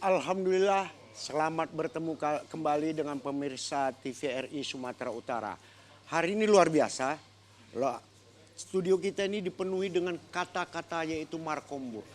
Alhamdulillah, selamat bertemu kembali dengan pemirsa TVRI Sumatera Utara. Hari ini luar biasa, studio kita ini dipenuhi dengan kata-kata yaitu markombur.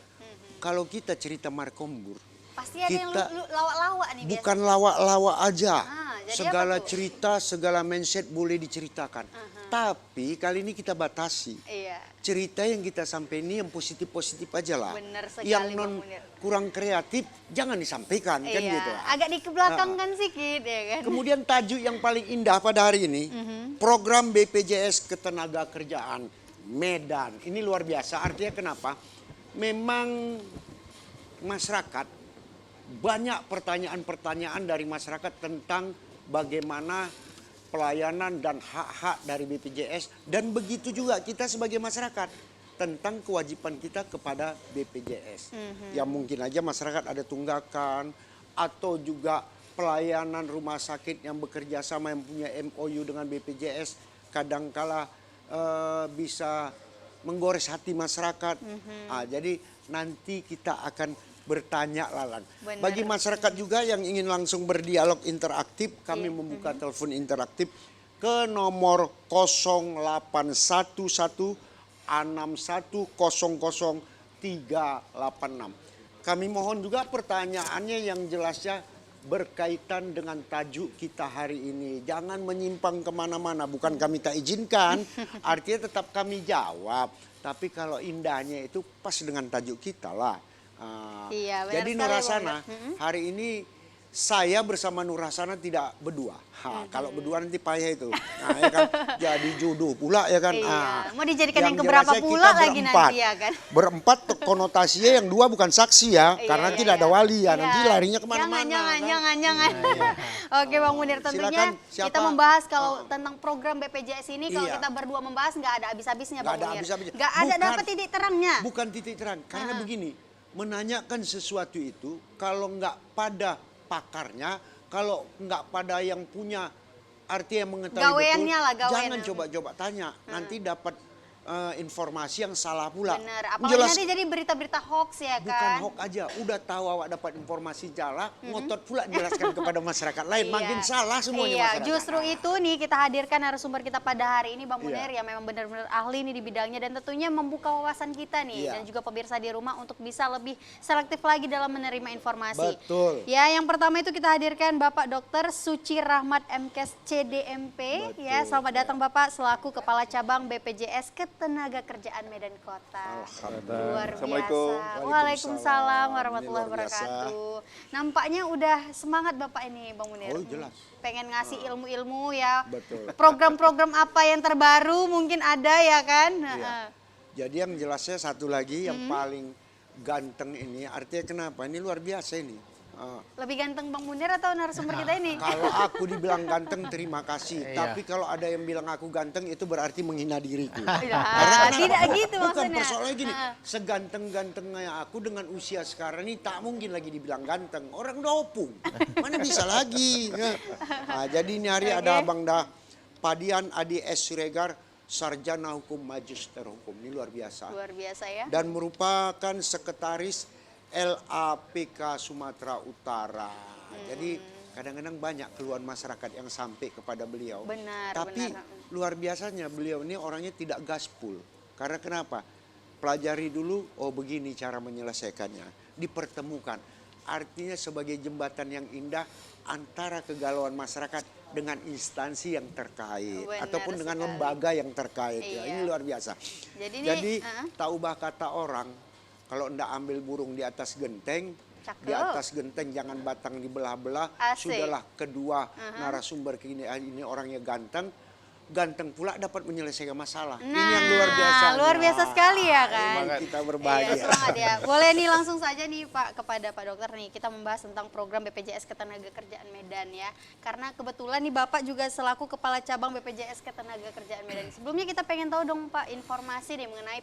Kalau kita cerita markombur, pasti ada yang kita lawak-lawak nih biasanya. bukan lawak-lawak aja. Jadi Segala apa tuh? cerita, segala mindset boleh diceritakan. Tapi kali ini kita batasi. Iya, Cerita yang kita sampaikan ini yang positif-positif aja lah. benar sekali Yang Bang non Munir. kurang kreatif jangan disampaikan kan Iya, gitu. agak dikebelakangkan sedikit ya kan. Kemudian tajuk yang paling indah pada hari ini, program BPJS Ketenagakerjaan Medan. Ini luar biasa, artinya kenapa? Memang masyarakat, banyak pertanyaan-pertanyaan dari masyarakat tentang bagaimana pelayanan dan hak-hak dari BPJS. Dan begitu juga kita sebagai masyarakat tentang kewajiban kita kepada BPJS. Yang mungkin aja masyarakat ada tunggakan atau juga pelayanan rumah sakit yang bekerja sama yang punya MOU dengan BPJS kadangkala bisa menggores hati masyarakat. Jadi nanti kita akan bertanya Lalan. Benar. Bagi masyarakat juga yang ingin langsung berdialog interaktif, kami membuka telepon interaktif ke nomor 081161000386. Kami mohon juga pertanyaannya yang jelasnya berkaitan dengan tajuk kita hari ini. Jangan menyimpang kemana-mana, bukan kami tak izinkan, artinya tetap kami jawab. Tapi kalau indahnya itu pas dengan tajuk kita lah. Iya, benar Jadi sekali, Nur Bang Hasana, Munir. hari ini saya bersama Nur Hasana tidak berdua. Kalau berdua nanti payah itu. Nah, ya kan, jadi jodoh pula ya kan. Iya, mau dijadikan yang jelasnya keberapa pula kita lagi nanti ya kan? Berempat konotasinya yang dua bukan saksi ya, Iya, karena iya, tidak ada iya. wali ya. Iya. Nanti larinya kemana-mana. Jangan. Oke Bang Munir, tentunya Silakan, siapa? kita membahas kalau tentang program BPJS ini, kalau Iya. kita berdua membahas nggak ada habis-habisnya Bang Nggak ada Munir. habis-habisnya. Nggak ada Bukan. dapat titik terangnya. Bukan titik terang, karena begini, menanyakan sesuatu itu kalau nggak pada pakarnya, kalau nggak pada yang punya arti yang mengetahui Gaweannya betul, lah, gawean. jangan coba-coba tanya, nanti dapat informasi yang salah pula. Benar, apalagi Jelas, nanti jadi berita-berita hoax ya bukan kan? hoax aja, udah tahu awak dapat informasi salah, ngotot pula jelaskan kepada masyarakat lain, Iya. makin salah semuanya Iya, masyarakat. justru itu nih kita hadirkan narasumber kita pada hari ini Bang Iya. Munir yang memang benar-benar ahli nih di bidangnya dan tentunya membuka wawasan kita nih Iya. dan juga pemirsa di rumah untuk bisa lebih selektif lagi dalam menerima informasi. Betul. Ya, yang pertama itu kita hadirkan Bapak Dr. Suci Rahmat MKes CDMP. Betul. Ya, selamat datang Bapak selaku Kepala Cabang BPJS Ketenagakerjaan Medan Kota. Luar biasa. Assalamualaikum. Waalaikumsalam warahmatullahi Ini luar biasa. wabarakatuh. Nampaknya udah semangat Bapak ini Bang Munir. Oh, jelas. Pengen ngasih ilmu-ilmu ya. Betul. Program-program apa yang terbaru mungkin ada ya kan? Iya. Jadi yang jelasnya satu lagi yang paling ganteng ini, artinya kenapa? Ini luar biasa ini. Lebih ganteng Bang Munir atau narasumber kita ini? Kalau aku dibilang ganteng terima kasih, tapi kalau ada yang bilang aku ganteng itu berarti menghina diriku. Ya, tidak gitu Bukan maksudnya. persoalannya gini, seganteng-gantengnya aku dengan usia sekarang ini tak mungkin lagi dibilang ganteng. Orang udah opung, mana bisa lagi. Nah, jadi ini hari ada Abang Padian Adi S. Siregar, Sarjana Hukum Magister Hukum. Ini luar biasa. Luar biasa ya. Dan merupakan sekretaris LAPK Sumatera Utara. Jadi kadang-kadang banyak keluhan masyarakat yang sampai kepada beliau. Benar, Tapi benar. luar biasanya beliau ini orangnya tidak gaspol. Karena kenapa? Pelajari dulu, oh begini cara menyelesaikannya. Dipertemukan. Artinya sebagai jembatan yang indah antara kegalauan masyarakat dengan instansi yang terkait. Benar ataupun dengan sekali. lembaga yang terkait. Ya, Iya. ini luar biasa. Jadi Jadi nih, tak ubah kata orang, kalau ndak ambil burung di atas genteng, Cakep. di atas genteng jangan batang dibelah-belah. Asik. Sudahlah kedua narasumber ini orangnya ganteng, ganteng pula dapat menyelesaikan masalah. Ini yang luar biasa. luar biasa sekali ya kan? Memang kita berbahagia. Iya, semangat ya. Boleh nih langsung saja nih Pak kepada Pak Dokter nih kita membahas tentang program BPJS Ketenagakerjaan Medan ya. Karena kebetulan nih Bapak juga selaku Kepala Cabang BPJS Ketenagakerjaan Medan. Sebelumnya kita pengen tahu dong Pak informasi nih mengenai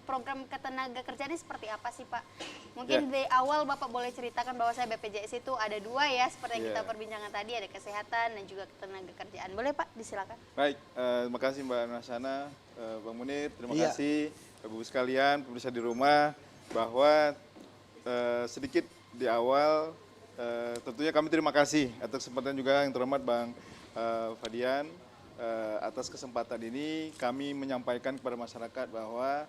program ketenagakerjaan ini seperti apa sih Pak? Mungkin dari awal Bapak boleh ceritakan bahwa saya BPJS itu ada dua ya seperti yang kita perbincangan tadi, ada kesehatan dan juga ketenagakerjaan. Boleh Pak disilakan. Baik, terima kasih Mbak Nasana, Bang Munir, terima Iya. kasih Ibu sekalian, pemirsa di rumah, bahwa sedikit di awal tentunya kami terima kasih atas kesempatan juga yang terhormat Bang Fadian. Atas kesempatan ini kami menyampaikan kepada masyarakat bahwa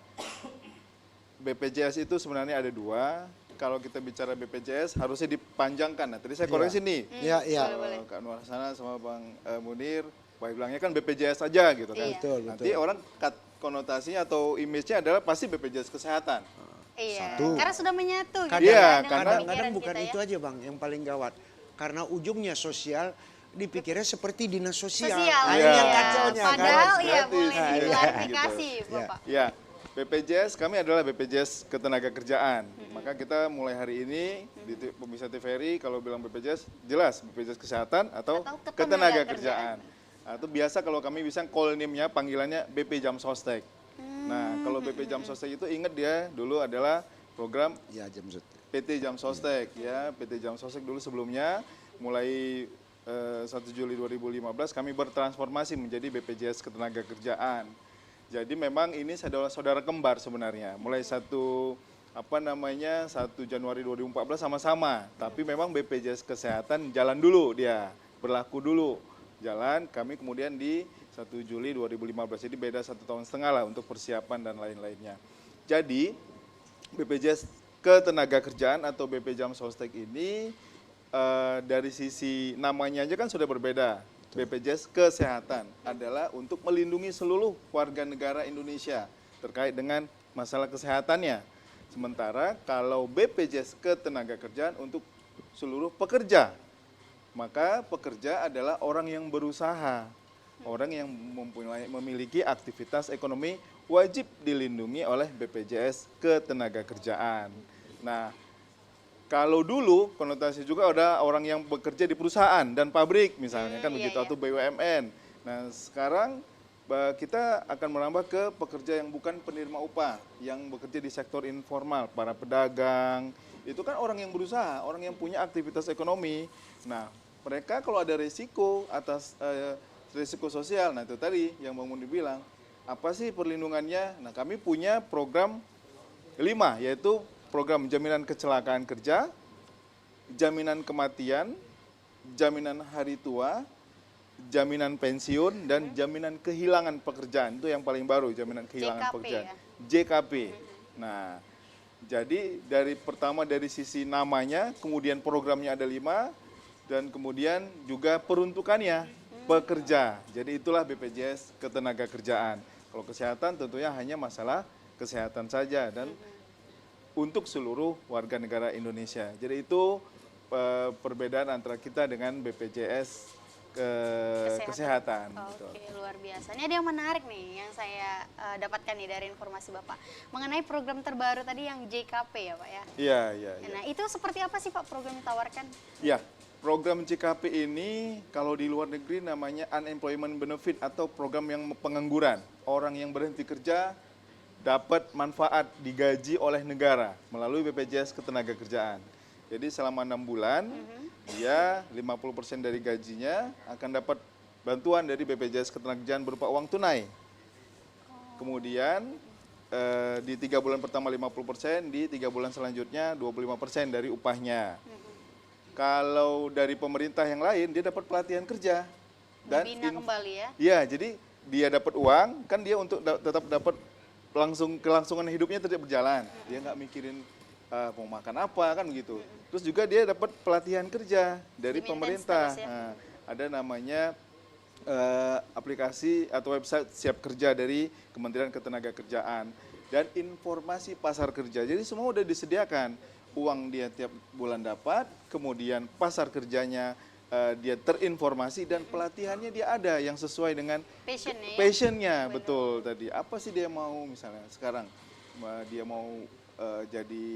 BPJS itu sebenarnya ada dua. Kalau kita bicara BPJS harusnya dipanjangkan. Nah, tadi saya koreksi nih. Iya, iya. Kak Nur Hasanah sama Bang Munir, Baik bilangnya kan BPJS aja gitu kan. Iya. Betul, Nanti betul. orang konotasinya atau image-nya adalah pasti BPJS Kesehatan. Iya, Satu. karena sudah menyatu gitu Iya, ya dengan karena- pemikiran Kadang-kadang bukan kita ya. itu aja Bang yang paling gawat. Karena ujungnya sosial, dipikirnya seperti dinas sosial. Sosial. Nah, Iya. ini yang kacaunya kan. Padahal ya Gratis. boleh Iya, diklarifikasi, gitu. Bapak. Ya, BPJS kami adalah BPJS Ketenagakerjaan. Maka kita mulai hari ini di pemirsa TVRI kalau bilang BPJS jelas BPJS Kesehatan atau Atau Ketenagakerjaan. Atau biasa kalau kami bisa call name-nya panggilannya BP Jam Sostek. Nah, kalau BP Jam Sostek itu ingat dia dulu adalah program Ya, Jamsud. PT Jam Sostek ya, PT Jam Sostek dulu sebelumnya mulai 1 Juli 2015 kami bertransformasi menjadi BPJS Ketenagakerjaan. Jadi memang ini saudara kembar sebenarnya. Mulai 1 Januari 2014 sama-sama, tapi memang BPJS Kesehatan jalan dulu dia, berlaku dulu. Jalan, kami kemudian di 1 Juli 2015, jadi beda 1,5 tahun lah untuk persiapan dan lain-lainnya. Jadi BPJS Ketenagakerjaan atau BP Jam Sostek ini dari sisi namanya aja kan sudah berbeda. BPJS Kesehatan adalah untuk melindungi seluruh warga negara Indonesia terkait dengan masalah kesehatannya. Sementara kalau BPJS Ketenagakerjaan untuk seluruh pekerja, maka pekerja adalah orang yang berusaha, orang yang memiliki aktivitas ekonomi wajib dilindungi oleh BPJS Ketenagakerjaan. Nah, kalau dulu konotasi juga ada orang yang bekerja di perusahaan dan pabrik misalnya kan iya, begitu iya. atau BUMN. Nah, sekarang kita akan merambah ke pekerja yang bukan penerima upah, yang bekerja di sektor informal, para pedagang. Itu kan orang yang berusaha, orang yang punya aktivitas ekonomi. Nah, mereka kalau ada risiko atas risiko sosial, nah itu tadi yang Bang Mundi bilang, apa sih perlindungannya? Nah, kami punya program 5, yaitu program jaminan kecelakaan kerja, jaminan kematian, jaminan hari tua, jaminan pensiun, dan jaminan kehilangan pekerjaan. Itu yang paling baru, jaminan kehilangan JKP pekerjaan. ya? JKP. Nah, jadi pertama dari sisi namanya, kemudian programnya ada 5, dan kemudian juga peruntukannya, pekerja. Jadi itulah BPJS Ketenagakerjaan. Kalau kesehatan tentunya hanya masalah kesehatan saja dan untuk seluruh warga negara Indonesia. Jadi itu perbedaan antara kita dengan BPJS Kesehatan. gitu. Oke, luar biasa. Ini ada yang menarik nih yang saya dapatkan nih dari informasi Bapak. Mengenai program terbaru tadi yang JKP ya Pak ya? Iya, iya. iya. Nah, itu seperti apa sih Pak program yang ditawarkan? Ya, program JKP ini kalau di luar negeri namanya Unemployment Benefit atau program yang pengangguran. Orang yang berhenti kerja dapat manfaat digaji oleh negara melalui BPJS Ketenagakerjaan. Jadi selama 6 bulan, dia 50% dari gajinya akan dapat bantuan dari BPJS Ketenagakerjaan berupa uang tunai. Kemudian di 3 bulan pertama 50%, di 3 bulan selanjutnya 25% dari upahnya. Kalau dari pemerintah yang lain, dia dapat pelatihan kerja. Dibina kembali ya? Iya, jadi dia dapat uang, kan dia untuk tetap dapat kelangsungan hidupnya tetap berjalan. Dia nggak mikirin mau makan apa, kan begitu. Terus juga dia dapat pelatihan kerja dari Di pemerintah. Minten Nah, ada namanya aplikasi atau website Siap Kerja dari Kementerian Ketenagakerjaan. Dan informasi pasar kerja, jadi semua udah disediakan. Uang dia tiap bulan dapat, kemudian pasar kerjanya dia terinformasi dan pelatihannya dia ada yang sesuai dengan Passionnya ya? passionnya, betul tadi. Apa sih dia mau misalnya sekarang dia mau jadi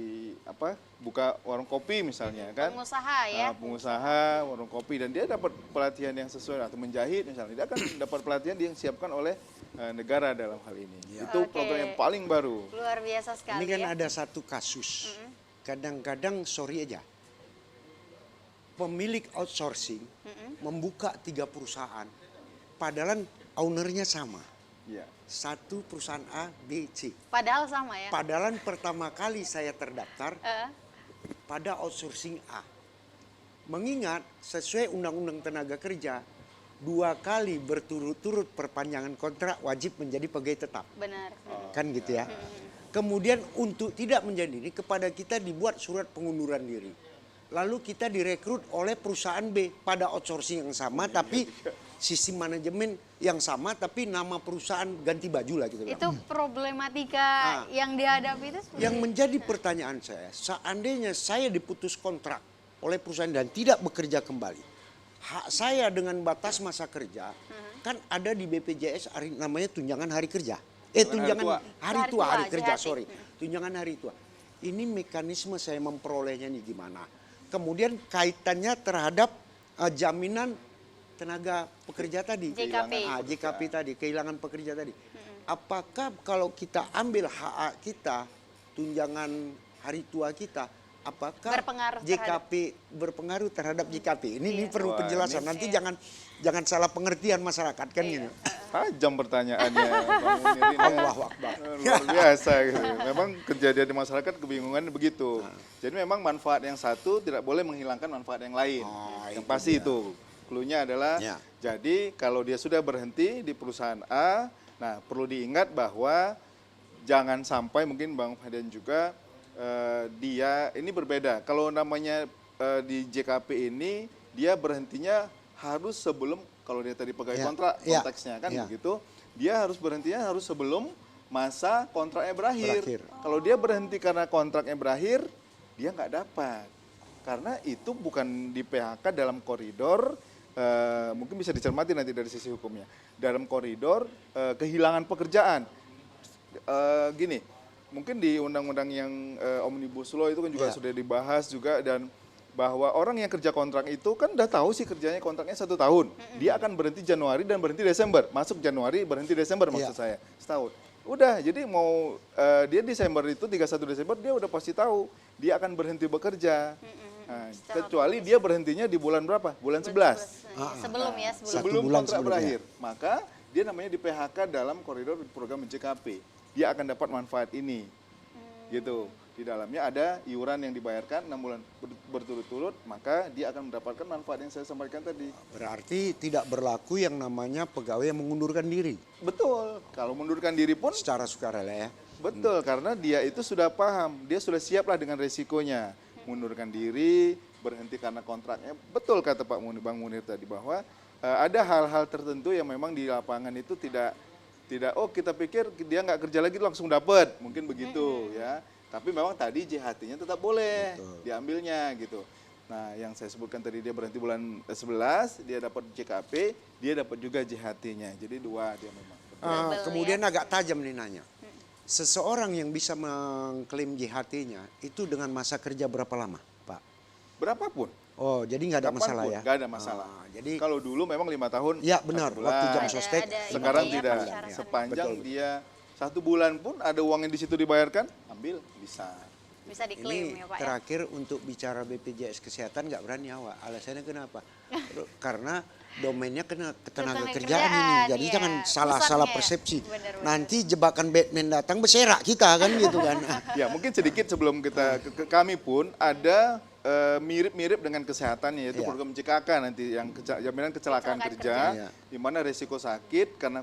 apa? Buka warung kopi misalnya kan? Pengusaha ya? Pengusaha warung kopi dan dia dapat pelatihan yang sesuai atau menjahit misalnya. Dia akan dapat pelatihan yang disiapkan oleh negara dalam hal ini. Itu Oke. program yang paling baru. Luar biasa sekali Ini kan ya? ada satu kasus. Kadang-kadang sorry aja. Pemilik outsourcing membuka 3 perusahaan. Padahal ownernya sama. Iya. Satu perusahaan A, B, C. Padahal sama ya? Padahal pertama kali saya terdaftar, pada outsourcing A. Mengingat sesuai Undang-Undang Tenaga Kerja, 2 kali berturut-turut perpanjangan kontrak wajib menjadi pegawai tetap. Benar. Kan gitu ya. Kemudian untuk tidak menjadi ini, kepada kita dibuat surat pengunduran diri. Lalu kita direkrut oleh perusahaan B pada outsourcing yang sama, tapi sistem manajemen yang sama, tapi nama perusahaan ganti baju lah gitu. Itu problematika yang dihadapi itu seperti Yang menjadi pertanyaan saya, seandainya saya diputus kontrak oleh perusahaan dan tidak bekerja kembali, hak saya dengan batas masa kerja kan ada di BPJS namanya tunjangan hari kerja. Tunjangan hari kerja, JHT. sorry. Tunjangan hari tua. Ini mekanisme saya memperolehnya nih gimana? Kemudian kaitannya terhadap jaminan tenaga pekerja tadi. JKP. JKP tadi, kehilangan pekerja tadi. Apakah kalau kita ambil hak kita, tunjangan hari tua kita, apakah Berpengaruh JKP berpengaruh terhadap JKP? Ini perlu Wah, penjelasan. Nanti jangan salah pengertian masyarakat kan ini. Tajam pertanyaannya, Bang Munir ini. Allahu Akbar. Luar biasa gitu. Memang kejadian di masyarakat kebingungan begitu. Jadi memang manfaat yang satu tidak boleh menghilangkan manfaat yang lain. Yang pasti itu. Cluenya adalah, Ya. jadi kalau dia sudah berhenti di perusahaan A, nah perlu diingat bahwa jangan sampai mungkin Bang Fadian juga dia ini berbeda. Kalau namanya di JKP ini dia berhentinya harus sebelum, kalau dia tadi pegawai Ya, kontrak ya, konteksnya kan ya. begitu, dia harus berhentinya harus sebelum masa kontraknya berakhir. Berakhir. Kalau dia berhenti karena kontraknya berakhir, dia nggak dapat. Karena itu bukan di PHK dalam koridor, mungkin bisa dicermati nanti dari sisi hukumnya. Dalam koridor kehilangan pekerjaan. Gini, mungkin di undang-undang yang Omnibus Law itu kan juga Ya. sudah dibahas juga, dan bahwa orang yang kerja kontrak itu kan udah tahu sih kerjanya kontraknya 1 tahun. Dia akan berhenti Januari dan berhenti Desember. Masuk Januari, berhenti Desember maksud saya. Setahun. Udah, jadi mau dia Desember itu 31 Desember dia udah pasti tahu dia akan berhenti bekerja. Nah, kecuali dia berhentinya di bulan berapa? Bulan 11. Sebelum ya, Satu Sebelum bulan kontrak sebelumnya. berakhir. Maka dia namanya di PHK dalam koridor program JKP. Dia akan dapat manfaat ini. Gitu. Di dalamnya ada iuran yang dibayarkan 6 bulan berturut-turut, maka dia akan mendapatkan manfaat yang saya sampaikan tadi. Berarti tidak berlaku yang namanya pegawai yang mengundurkan diri Betul. Kalau mundurkan diri pun secara sukarela ya. betul, karena dia itu sudah paham, dia sudah siaplah dengan resikonya. Mundurkan diri, berhenti karena kontraknya. Betul kata Bang Munir tadi bahwa ada hal-hal tertentu yang memang di lapangan itu tidak oh kita pikir dia nggak kerja lagi langsung dapat, mungkin begitu ya. Tapi memang tadi JHT-nya tetap boleh diambilnya gitu. Nah, yang saya sebutkan tadi dia berhenti bulan 11, dia dapat JKP, dia dapat juga JHT-nya. Jadi 2 dia memang. Kemudian agak tajam nih nanya. Seseorang yang bisa mengklaim JHT-nya itu dengan masa kerja berapa lama, Pak? Berapapun. Oh, jadi nggak ada masalah Kapanpun, ya? nggak ada masalah. Jadi Kalau dulu memang 5 tahun. ya benar, 1 waktu bulan. jam sostek. Sekarang ini ya, tidak. persyaratan. Sepanjang Betul. dia 1 bulan pun ada uang yang di situ dibayarkan, ambil bisa. bisa diklaim Ini ya Pak ya. terakhir untuk bicara BPJS Kesehatan nggak berani awak. Alasannya kenapa? Karena domainnya kena ketenaga Ketenaga kerjaan ini. kerjaan, Jadi iya. jangan salah Pusatnya. persepsi. Benar-benar. Nanti jebakan Batman datang berserak kita kan gitu kan. Ya mungkin sedikit sebelum kita kami pun ada mirip-mirip dengan kesehatan, yaitu Iya. program JKK nanti yang jaminan kecelakaan Kecelakaan kerja, kerja. di mana resiko sakit karena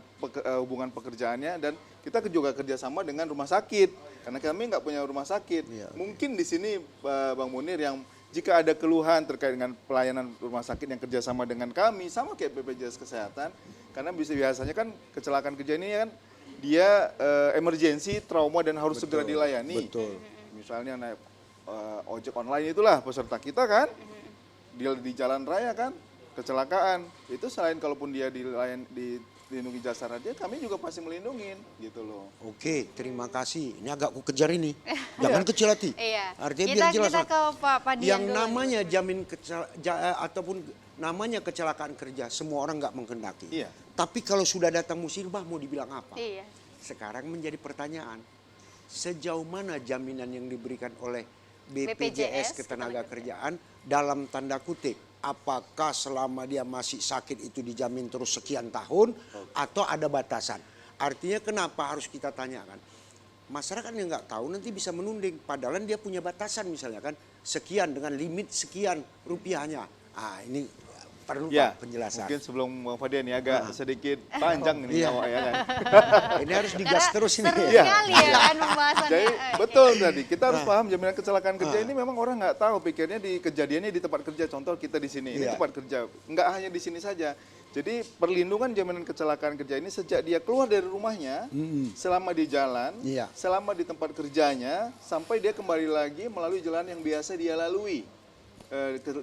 hubungan pekerjaannya, dan kita juga kerjasama dengan rumah sakit karena kami nggak punya rumah sakit. Iya, oke. Mungkin di sini Bang Munir yang jika ada keluhan terkait dengan pelayanan rumah sakit yang kerjasama dengan kami sama kayak BPJS Kesehatan, karena biasanya kan kecelakaan kerja ini kan dia emergensi, trauma dan harus segera dilayani. Betul. Misalnya naik ojek online itulah peserta kita kan, dia di jalan raya kan, kecelakaan. Itu selain kalaupun dia dilindungi jasa raja, kami juga pasti melindungin gitu loh. Oke, terima kasih. Ini agak ku kejar ini. Jangan kecil hati. Iya. Artinya kita, biar jelas. kita ke Pak Padian Yang dulu. namanya ataupun namanya kecelakaan kerja semua orang nggak menghendaki. Iya. Tapi kalau sudah datang musibah mau dibilang apa? Iya. Sekarang menjadi pertanyaan, sejauh mana jaminan yang diberikan oleh BPJS BPJS Ketenagakerjaan dalam tanda kutip, apakah selama dia masih sakit itu dijamin terus sekian tahun atau ada batasan? Artinya kenapa harus kita tanyakan? masyarakat yang nggak tahu nanti bisa menuding. Padahal dia punya batasan misalnya kan, sekian dengan limit sekian rupiahnya. Ini perlu Ya, Pak penjelasan. mungkin sebelum Bang Fadian ya agak sedikit panjang ini Iya. awak ya kan. Ini harus digas terus ini. Seru Iya. sekali ya kan pembahasannya. Jadi Oke. betul tadi kita harus paham jaminan kecelakaan kerja ini memang orang nggak tahu, pikirnya di kejadiannya di tempat kerja. Contoh kita di sini, ini Iya. tempat kerja, nggak hanya di sini saja. Jadi perlindungan jaminan kecelakaan kerja ini sejak dia keluar dari rumahnya, selama di jalan, Iya. selama di tempat kerjanya, sampai dia kembali lagi melalui jalan yang biasa dia lalui.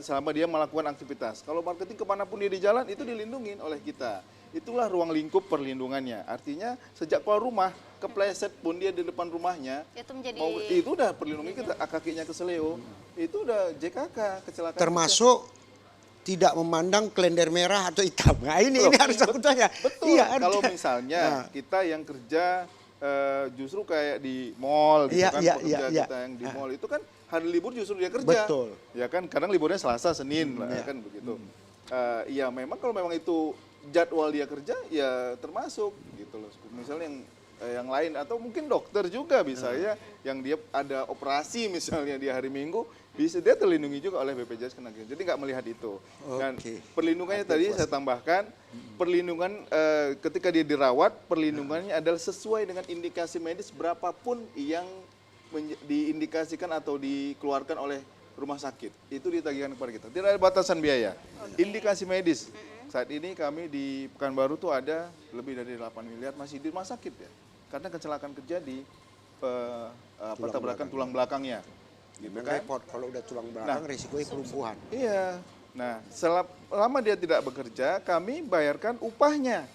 Selama dia melakukan aktivitas. Kalau marketing kemanapun dia di jalan itu dilindungi oleh kita. Itulah ruang lingkup perlindungannya. Artinya sejak keluar rumah, kepleset pun dia di depan rumahnya, Itu menjadi itu udah perlindungan kita. Kakinya keseleo, itu udah JKK, kecelakaan. Termasuk tidak memandang kalender merah atau hitam. Nah, ini harus aku tanya. Betul. Iya, harus. Kalau misalnya kita yang kerja justru kayak di mall gitu Iya, kan, iya, pekerja iya, kita iya. yang di mall itu kan hari libur justru dia kerja. Betul. Ya kan, kadang liburnya Selasa, Senin lah ya kan begitu. Ya memang kalau memang itu jadwal dia kerja ya termasuk gitu loh. Misalnya yang lain atau mungkin dokter juga bisa ya yang dia ada operasi misalnya di hari Minggu bisa dia terlindungi juga oleh BPJS Ketenagakerjaan. Jadi nggak melihat itu. Dan Oke. perlindungannya tadi saya tambahkan perlindungan ketika dia dirawat perlindungannya adalah sesuai dengan indikasi medis berapapun yang diindikasikan atau dikeluarkan oleh rumah sakit. Itu ditagihkan kepada kita. Tidak ada batasan biaya. Indikasi medis. Saat ini kami di Pekanbaru tuh ada lebih dari 8 miliar masih di rumah sakit ya. Karena kecelakaan kerja di tabrakan tulang belakangnya. Gitu Memang kan? repot kalau udah tulang belakang risikonya kelumpuhan. Iya. Nah, selama dia tidak bekerja, kami bayarkan upahnya.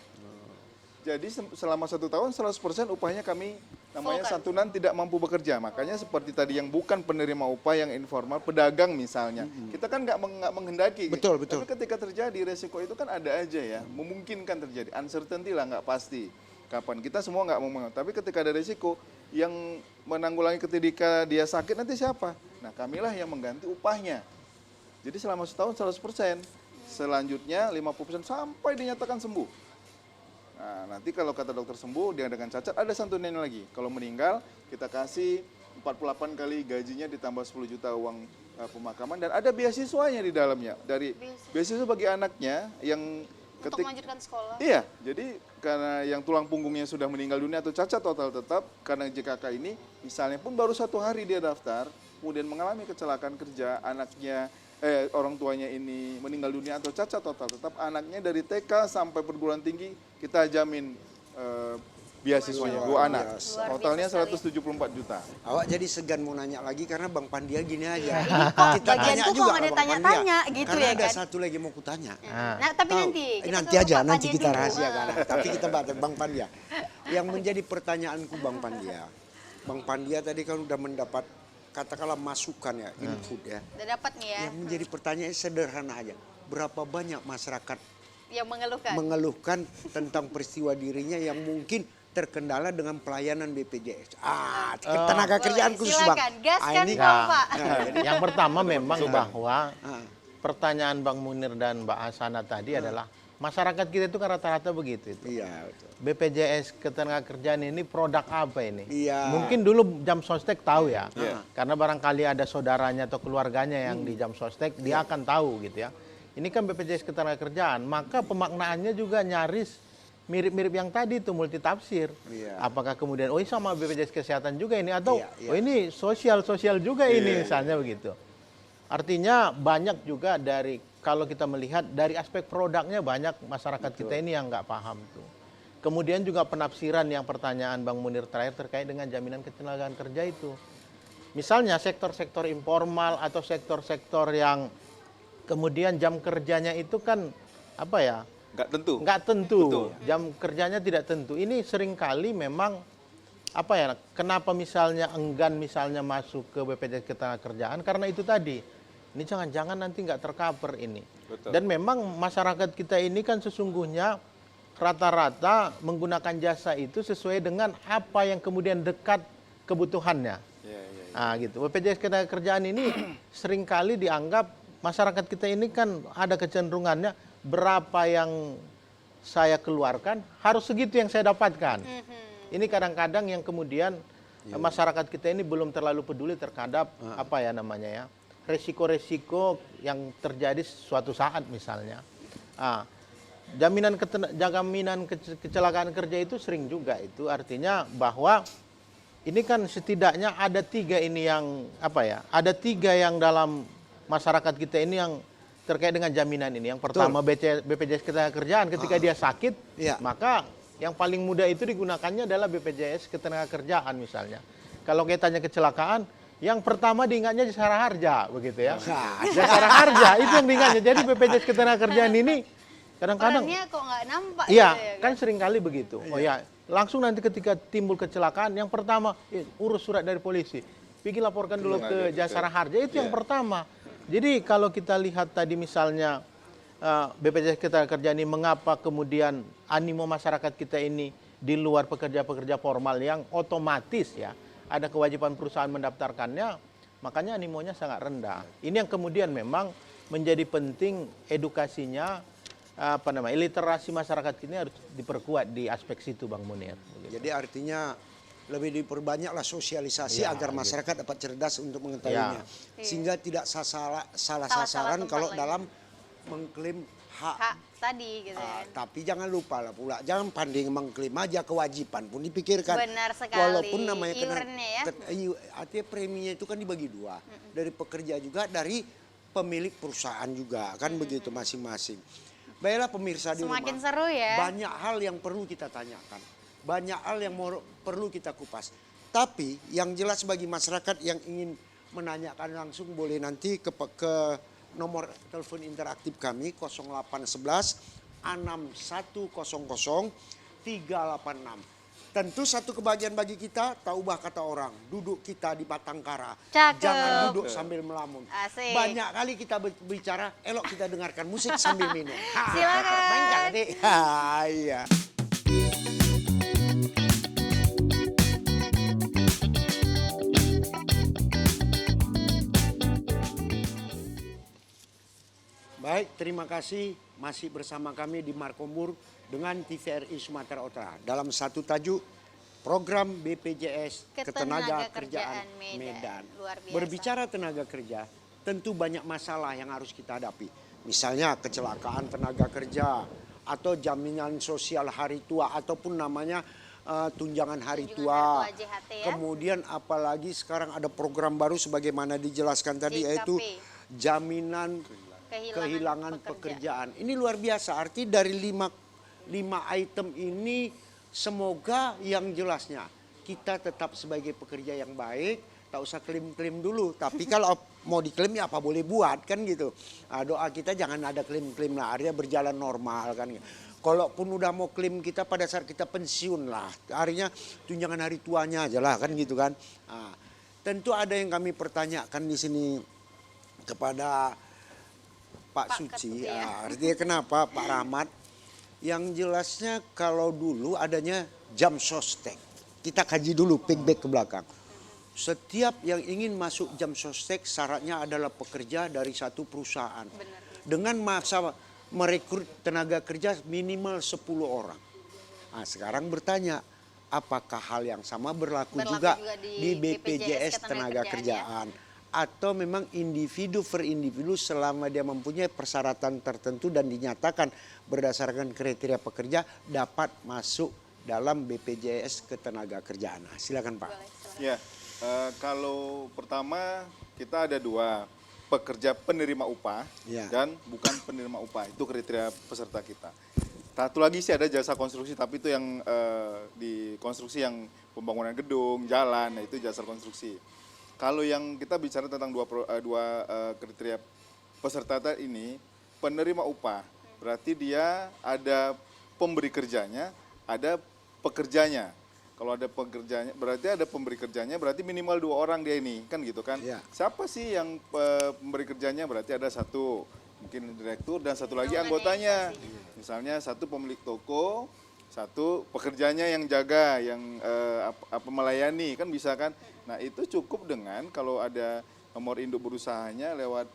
Jadi selama 1 tahun 100% upahnya kami namanya Full kan? santunan tidak mampu bekerja. Makanya seperti tadi yang bukan penerima upah yang informal, pedagang misalnya. Kita kan nggak menghendaki. Betul, betul. Tapi ketika terjadi resiko itu kan ada aja ya. Memungkinkan terjadi. Uncertainty lah, nggak pasti. Kapan kita semua nggak mau. Tapi ketika ada resiko yang menanggulangi ketika dia sakit nanti siapa? Nah kamilah yang mengganti upahnya. Jadi selama setahun 100%. Selanjutnya 50% sampai dinyatakan sembuh. Nah, nanti kalau kata dokter sembuh, dia dengan cacat ada santunannya lagi. Kalau meninggal, kita kasih 48 kali gajinya ditambah 10 juta uang pemakaman dan ada beasiswanya di dalamnya. Dari beasiswa bagi anaknya yang untuk melanjutkan sekolah. Iya, jadi karena yang tulang punggungnya sudah meninggal dunia atau cacat total tetap, karena JKK ini misalnya pun baru 1 hari dia daftar, kemudian mengalami kecelakaan kerja, anaknya orang tuanya ini meninggal dunia atau cacat total tetap, anaknya dari TK sampai perguruan tinggi kita jamin beasiswanya 2 anak. Luar Totalnya biasa sekali. 174 juta. Awak jadi segan mau nanya lagi karena Bang Pandia gini aja. Kok bagianku kok nggak ada sama Bang tanya-tanya Pandia. gitu Karena ya ada kan? satu lagi mau kutanya. Nah, tapi Tahu? nanti kita Nanti ke aja, Pak nanti Panji kita dulu. rahasiakan. Tapi kita bahas Bang Pandia. Yang menjadi pertanyaanku Bang Pandia. Bang Pandia tadi kan udah mendapat katakanlah masukan ya, input ya. Udah dapat nih ya. Yang menjadi pertanyaan sederhana aja. Berapa banyak masyarakat Yang mengeluhkan. mengeluhkan tentang peristiwa dirinya yang mungkin terkendala dengan pelayanan BPJS. Tenaga kerjaan khusus Bang. Silakan, gaskan ini, Bang, Pak. Yang pertama memang bahwa Ah. pertanyaan Bang Munir dan Mbak Asana tadi adalah masyarakat kita itu kan rata-rata begitu itu. Iya, betul. BPJS Ketenagakerjaan ini produk apa ini? Iya. Mungkin dulu jam sostek tahu ya. Iya. Karena barangkali ada saudaranya atau keluarganya yang di jam sostek, dia akan tahu gitu ya. Ini kan BPJS Ketenagakerjaan, maka pemaknaannya juga nyaris mirip-mirip yang tadi itu multitafsir. Iya. Apakah kemudian ini sama BPJS Kesehatan juga ini atau Iya, iya. ini sosial juga ini misalnya begitu. Artinya banyak juga dari kalau kita melihat dari aspek produknya banyak masyarakat kita ini yang nggak paham tuh. Kemudian juga penafsiran yang pertanyaan Bang Munir terakhir terkait dengan jaminan ketenagaan kerja itu. Misalnya sektor-sektor informal atau sektor-sektor yang kemudian jam kerjanya itu kan apa ya? Nggak tentu. Nggak tentu. Betul. Jam kerjanya tidak tentu. Ini seringkali memang apa ya? Kenapa misalnya enggan misalnya masuk ke BPJS Ketenagakerjaan karena itu tadi. Ini jangan-jangan nanti nggak tercover ini. Betul. Dan memang masyarakat kita ini kan sesungguhnya rata-rata menggunakan jasa itu sesuai dengan apa yang kemudian dekat kebutuhannya. Iya, iya, iya. Nah gitu. BPJS Ketenagakerjaan ini seringkali dianggap masyarakat kita ini kan ada kecenderungannya berapa yang saya keluarkan harus segitu yang saya dapatkan. Ini kadang-kadang yang kemudian masyarakat kita ini belum terlalu peduli terhadap apa ya namanya ya, resiko-resiko yang terjadi suatu saat misalnya. Jaminan kecelakaan kerja itu sering juga, itu artinya bahwa ini kan setidaknya ada 3 ini yang apa ya, ada 3 yang dalam masyarakat kita ini yang terkait dengan jaminan ini. Yang pertama BPJS Ketenagakerjaan, ketika dia sakit, maka yang paling mudah itu digunakannya adalah BPJS Ketenagakerjaan misalnya. Kalau kita tanya kecelakaan, yang pertama diingatnya jasara harja, begitu ya. Jasara harja itu yang diingatnya. Jadi BPJS Ketenagakerjaan ini kadang-kadang Perannya kok nggak nampak iya, gitu ya, kan sering kali begitu. Oh ya, langsung nanti ketika timbul kecelakaan, yang pertama urus surat dari polisi. Pergi laporkan dulu ke jasara harja, itu yang pertama. Jadi kalau kita lihat tadi misalnya BPJS Ketenagakerjaan ini mengapa kemudian animo masyarakat kita ini di luar pekerja-pekerja formal yang otomatis ya ada kewajiban perusahaan mendaftarkannya, makanya animonya sangat rendah. Ini yang kemudian memang menjadi penting edukasinya, literasi masyarakat ini harus diperkuat di aspek situ, Bang Munir. Jadi artinya lebih diperbanyaklah sosialisasi agar masyarakat dapat cerdas untuk mengetahuinya. Sehingga tidak salah sasaran kalau dalam mengklaim hak tadi gitu ya. Tapi jangan lupa lah pula, jangan pandai mengklaim aja, kewajiban pun dipikirkan. Benar sekali. Walaupun namanya Iurannya ya. artinya preminya itu kan dibagi 2. Dari pekerja juga, dari pemilik perusahaan juga, kan begitu masing-masing. Baiklah pemirsa di rumah. Semakin seru ya. Banyak hal yang perlu kita tanyakan. Banyak hal yang perlu kita kupas. Tapi yang jelas bagi masyarakat yang ingin menanyakan langsung boleh nanti ke nomor telepon interaktif kami 0811 6100 386. Tentu satu kebahagiaan bagi kita, tak ubah kata orang, duduk kita di batang kara. Cakep. Jangan duduk sambil melamun. Asik. Banyak kali kita bicara, elok kita dengarkan musik sambil minum. Silakan. Mainkan adik. Iya. Baik, terima kasih masih bersama kami di Markomur dengan TVRI Sumatera Utara dalam satu tajuk program BPJS Ketenagakerjaan Medan. Luar biasa. Berbicara tenaga kerja, tentu banyak masalah yang harus kita hadapi. Misalnya kecelakaan tenaga kerja atau jaminan sosial hari tua ataupun namanya tunjangan hari tua. JHT ya. Kemudian apalagi sekarang ada program baru sebagaimana dijelaskan tadi, JKP. yaitu jaminan kehilangan pekerjaan. Ini luar biasa. Arti dari lima item ini semoga yang jelasnya kita tetap sebagai pekerja yang baik, tak usah klaim-klaim dulu. Tapi kalau mau diklaim ya apa boleh buat kan gitu. Doa kita jangan ada klaim-klaim lah, artinya berjalan normal kan. Kalaupun udah mau klaim kita pada saat kita pensiun lah, artinya tunjangan hari tuanya aja lah kan gitu kan. Tentu ada yang kami pertanyakan di sini kepada Pak Suci, artinya kenapa Pak Rahmat? Yang jelasnya kalau dulu adanya jam sostek. Kita kaji dulu back ke belakang. Setiap yang ingin masuk jam sostek syaratnya adalah pekerja dari satu perusahaan. Benar. Dengan masa merekrut tenaga kerja minimal 10 orang. Nah, sekarang bertanya, apakah hal yang sama berlaku juga di BPJS Ketenagakerjaan? Atau memang individu per individu selama dia mempunyai persyaratan tertentu dan dinyatakan berdasarkan kriteria pekerja dapat masuk dalam BPJS Ketenagakerjaan. Nah, silakan Pak. Ya, kalau pertama kita ada 2, pekerja penerima upah dan bukan penerima upah, itu kriteria peserta kita. Satu lagi sih ada jasa konstruksi, tapi itu yang di konstruksi yang pembangunan gedung, jalan, nah itu jasa konstruksi. Kalau yang kita bicara tentang dua kriteria peserta ini, penerima upah, berarti dia ada pemberi kerjanya, ada pekerjanya. Kalau ada pekerjanya, berarti ada pemberi kerjanya, berarti minimal 2 orang dia ini, kan gitu kan? Ya. Siapa sih yang pemberi kerjanya? Berarti ada 1, mungkin direktur, dan 1 lagi anggotanya. Misalnya 1 pemilik toko, 1 pekerjanya yang jaga, yang melayani, kan bisa kan? Nah itu cukup dengan kalau ada nomor induk berusahanya lewat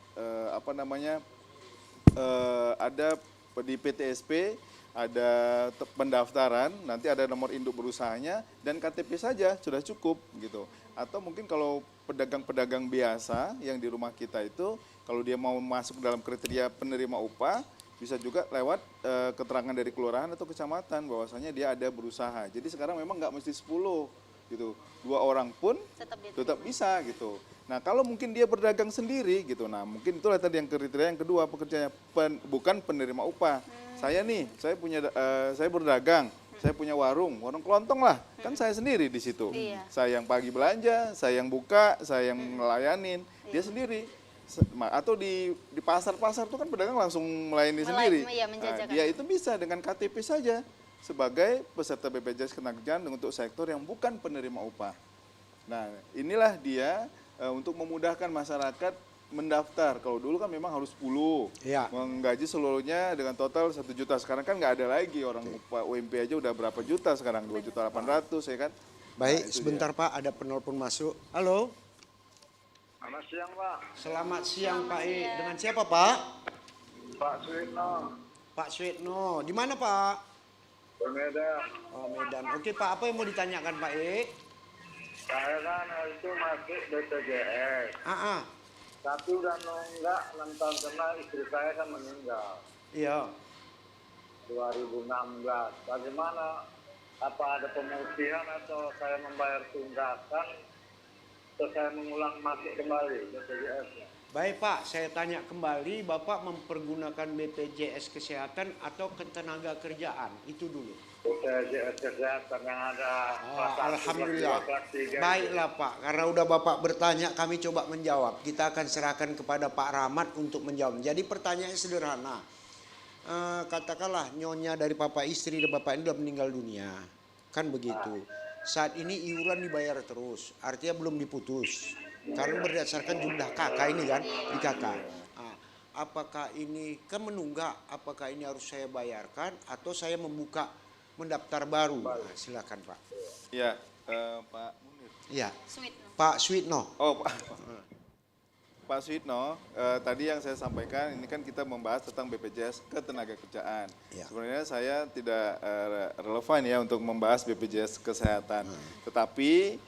ada di PTSP, ada pendaftaran, nanti ada nomor induk berusahanya dan KTP saja sudah cukup gitu. Atau mungkin kalau pedagang-pedagang biasa yang di rumah kita itu kalau dia mau masuk dalam kriteria penerima upah bisa juga lewat keterangan dari kelurahan atau kecamatan bahwasanya dia ada berusaha. Jadi sekarang memang nggak mesti 10 gitu, 2 orang pun tetap bisa gitu. Nah kalau mungkin dia berdagang sendiri gitu, nah mungkin itulah tadi yang kriteria yang kedua pekerjanya bukan penerima upah. Saya nih, saya berdagang, saya punya warung kelontong lah, kan saya sendiri di situ. Iya. Saya yang pagi belanja, saya yang buka, saya yang ngelayanin, dia sendiri. Atau di pasar-pasar itu kan pedagang langsung melayani sendiri. Iya, Nah, menjajakan. dia itu bisa dengan KTP saja sebagai peserta BPJS Ketenagakerjaan untuk sektor yang bukan penerima upah. Nah, inilah dia untuk memudahkan masyarakat mendaftar. Kalau dulu kan memang harus 10, Iya. menggaji seluruhnya dengan total 1 juta. Sekarang kan nggak ada lagi orang upah UMP aja udah berapa juta sekarang, 2.800.000 ya kan. Baik, Nah, itu sebentar Pak, ada penelpon masuk. Halo. Selamat siang, Pak. Selamat siang Pak E. Dengan siapa Pak? Pak Suitno, Pak Suitno. Di mana Pak? di Medan. Oh Medan. Oke Pak, apa yang mau ditanyakan Pak E? Saya kan itu masuk BPJS, Ah, tapi udah nunggak 6 tahun karena istri saya kan meninggal iya. 2016. Bagaimana? Apa ada pemutihan atau saya membayar tunggakan atau saya mengulang masuk kembali BPJS-nya? Baik Pak, saya tanya kembali, Bapak mempergunakan BPJS Kesehatan atau Ketenagakerjaan? Itu dulu. BPJS Kesehatan yang ada Oh, kelas 1, Alhamdulillah. kelas 2, kelas 3. Baiklah Pak, karena udah Bapak bertanya, kami coba menjawab. Kita akan serahkan kepada Pak Rahmat untuk menjawab. Jadi pertanyaannya sederhana. Katakanlah nyonya dari Bapak istri dan Bapak ini sudah meninggal dunia. Kan begitu. Saat ini iuran dibayar terus, artinya belum diputus. Karena berdasarkan jumlah kakak ini kan, di kakak. Nah, apakah ini kan menunggak, apakah ini harus saya bayarkan atau saya mendaftar baru? Nah, silakan Pak. Ya, Pak Munir. Iya, Sweet. Pak Suitno. Oh, Pak Suitno, tadi yang saya sampaikan ini kan kita membahas tentang BPJS Ketenagakerjaan. Ya. Sebenarnya saya tidak relevan ya untuk membahas BPJS Kesehatan. Tetapi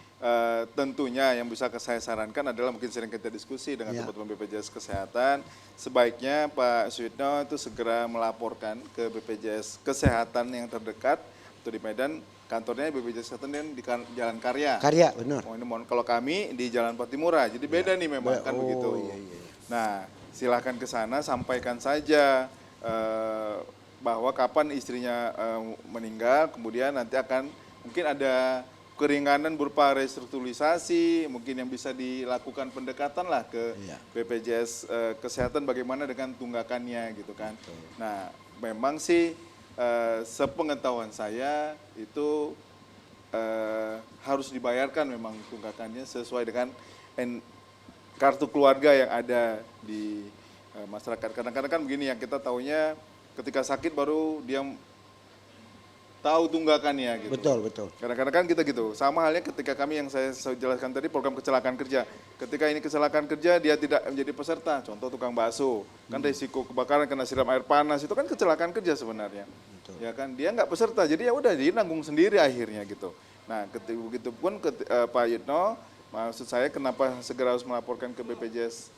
tentunya yang bisa saya sarankan adalah mungkin sering kita diskusi dengan Ya. teman-teman BPJS Kesehatan. Sebaiknya Pak Suitno itu segera melaporkan ke BPJS Kesehatan yang terdekat atau di Medan. Kantornya BPJS Kesehatan dan di Jalan Karya. Karya, benar. Oh, ini kalau kami di Jalan Patimura, jadi beda nih memang kan Oh, begitu. iya, iya. Nah, silahkan ke sana, sampaikan saja bahwa kapan istrinya meninggal, kemudian nanti akan mungkin ada keringanan berupa restrukturisasi, mungkin yang bisa dilakukan pendekatan lah ke Iya. BPJS Kesehatan bagaimana dengan tunggakannya gitu kan. Nah, memang sih sepengetahuan saya itu harus dibayarkan memang tunggakannya sesuai dengan kartu keluarga yang ada di masyarakat. Kadang-kadang kan begini yang kita tahunya ketika sakit baru dia tahu tunggakannya gitu. Betul, betul. Kadang-kadang kan kita gitu. Sama halnya ketika kami yang saya jelaskan tadi program kecelakaan kerja. Ketika ini kecelakaan kerja dia tidak menjadi peserta. Contoh tukang bakso. Kan risiko kebakaran kena siram air panas itu kan kecelakaan kerja sebenarnya. Betul. Ya kan dia nggak peserta. Jadi ya udah dia nanggung sendiri akhirnya gitu. Nah, begitu pun Pak Yitno, maksud saya kenapa segera harus melaporkan ke BPJS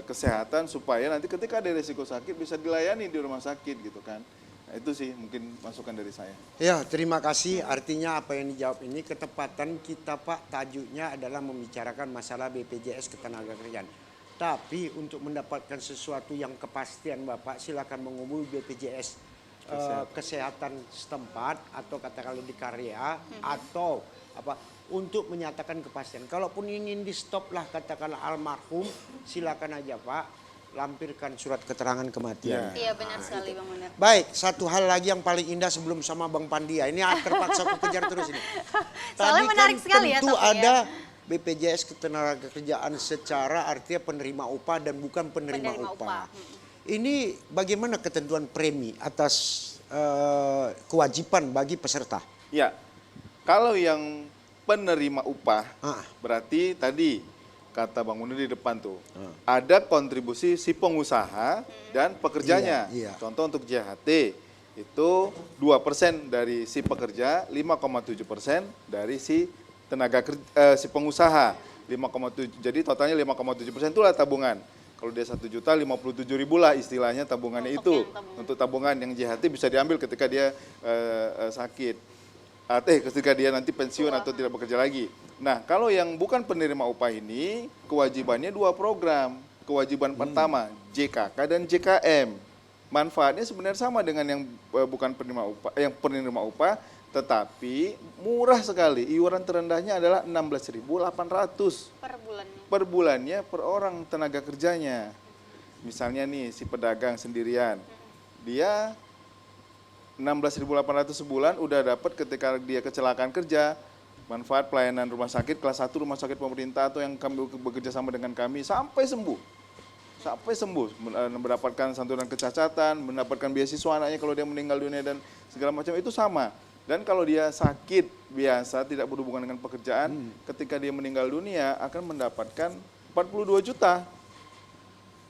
Kesehatan supaya nanti ketika ada risiko sakit bisa dilayani di rumah sakit gitu kan. Nah, itu sih mungkin masukan dari saya. Ya, terima kasih. Artinya apa yang dijawab ini ketepatan kita Pak, tajuknya adalah membicarakan masalah BPJS Ketenagakerjaan. Tapi untuk mendapatkan sesuatu yang kepastian Bapak, silakan menghubungi BPJS Kesehatan setempat atau katakanlah di Karya atau apa untuk menyatakan kepastian. Kalaupun ingin di stop lah katakanlah almarhum, silakan aja Pak. Lampirkan surat keterangan kematian. Iya benar sekali Bang Munir. Baik, satu hal lagi yang paling indah sebelum sama Bang Pandia. Ini terpaksa aku kejar terus ini. Soalnya menarik sekali ya tentu topiknya. ada BPJS Ketenagakerjaan secara artinya penerima upah dan bukan penerima Penerima upah. upah. Ini bagaimana ketentuan premi atas kewajiban bagi peserta? Ya, kalau yang penerima upah Ah. berarti tadi kata Bang Munir di depan tuh, ada kontribusi si pengusaha dan pekerjanya. Iya, iya. Contoh untuk JHT, itu 2% dari si pekerja, 5,7% dari si si pengusaha. 5,7, jadi totalnya 5,7% itulah tabungan. Kalau dia 1.057.000 lah istilahnya tabungannya itu. Untuk tabungan yang JHT bisa diambil ketika dia sakit. Ketika dia nanti pensiun atau tidak bekerja lagi. Nah, kalau yang bukan penerima upah ini, kewajibannya 2 program. Kewajiban pertama, JKK dan JKM. Manfaatnya sebenarnya sama dengan yang bukan penerima upah, tetapi murah sekali. Iuran terendahnya adalah 16.800 Per bulannya. per bulannya per orang tenaga kerjanya. Misalnya nih si pedagang sendirian, dia 16.800 sebulan udah dapat ketika dia kecelakaan kerja, manfaat pelayanan rumah sakit kelas 1 rumah sakit pemerintah atau yang kami bekerja sama dengan kami sampai sembuh. Mendapatkan santunan kecacatan, mendapatkan beasiswa anaknya kalau dia meninggal dunia dan segala macam itu sama. Dan kalau dia sakit biasa tidak berhubungan dengan pekerjaan, ketika dia meninggal dunia akan mendapatkan 42 juta.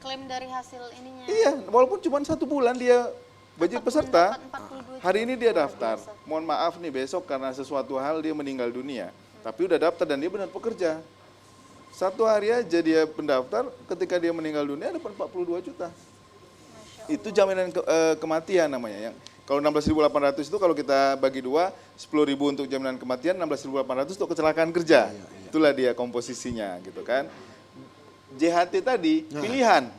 Klaim dari hasil ininya. Iya, walaupun cuma 1 bulan dia wajib peserta. Mendapat 42 juta. Hari ini dia Luar daftar. biasa. Mohon maaf nih besok karena sesuatu hal dia meninggal dunia. Tapi udah daftar dan dia benar pekerja. 1 hari aja dia pendaftar, ketika dia meninggal dunia dapat 42 juta. Itu jaminan kematian namanya. Yang kalau 16.800 itu kalau kita bagi 2, 10.000 untuk jaminan kematian, 16.800 untuk kecelakaan kerja. Itulah dia komposisinya gitu kan. JHT tadi pilihan.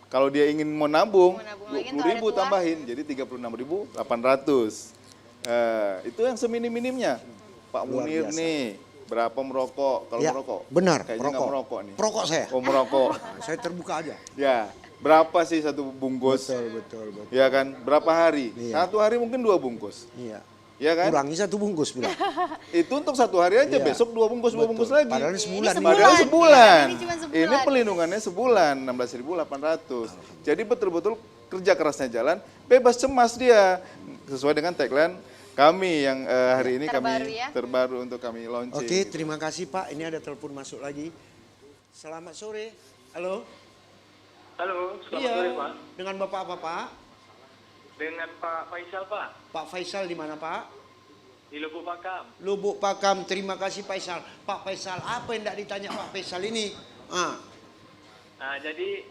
Kalau dia ingin mau nabung, lagi 20.000 untuk hari tambahin jadi 36.800. Itu yang seminim-minimnya. Pak Luar Munir biasa. nih, berapa merokok? Kalau Ya, merokok? benar, Kayaknya nggak merokok nih. Perokok saya. Oh merokok. Saya terbuka aja. Ya, berapa sih 1 bungkus? Betul. Ya kan, berapa hari? Iya. 1 hari mungkin 2 bungkus. Iya. Ya kan? Kurangi 1 bungkus bilang. Itu untuk 1 hari aja, Iya. besok 2 bungkus, 2 bungkus lagi. Padahal sebulan. Padahal sebulan. Ini cuma sebulan. Ini pelindungannya sebulan, 16.800. Jadi betul-betul kerja kerasnya jalan, bebas cemas dia. Sesuai dengan tagline kami yang hari ini Terbaru kami ya. terbaru untuk kami launching. Oke, terima kasih Pak. Ini ada telepon masuk lagi. Selamat sore. Halo. Halo, selamat Iya. sore Pak. Dengan Bapak apa Pak? Dengan Pak Faisal Pak, Pak Faisal di mana Pak? di Lubuk Pakam. Lubuk Pakam. Terima kasih Faisal. Pak Faisal, apa yang tidak ditanya Pak Faisal ini? Nah, jadi